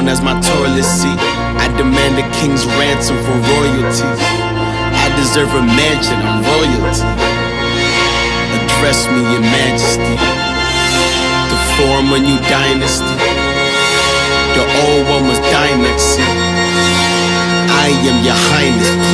as my toilet seat. I demand a king's ransom for royalty. I deserve a mansion, I'm royalty. Address me in majesty. To form a new dynasty. The old one was dynasty. I am your highness.